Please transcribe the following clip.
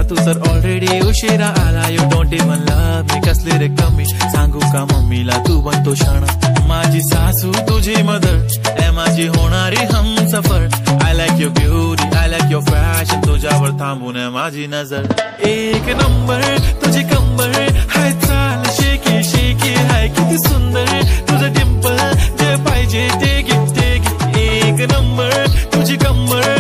तू तर ऑलरेडी उशिरा आला. You don't even love me, कसली रे कमी सांगू का मम्मीला तू बनतो क्षण. माझी सासू तुझी मदर ए माझी होणारी Humsafar. I like your beauty, I like your fashion, तुझ्यावर थांबून माझी नजर. एक नंबर तुझी कंबर हाय, चाल शेकी शेकी हाय, किती सुंदर तुझं डिंपल, जे पाहिजे ते घे ते घे. एक नंबर तुझी कंबर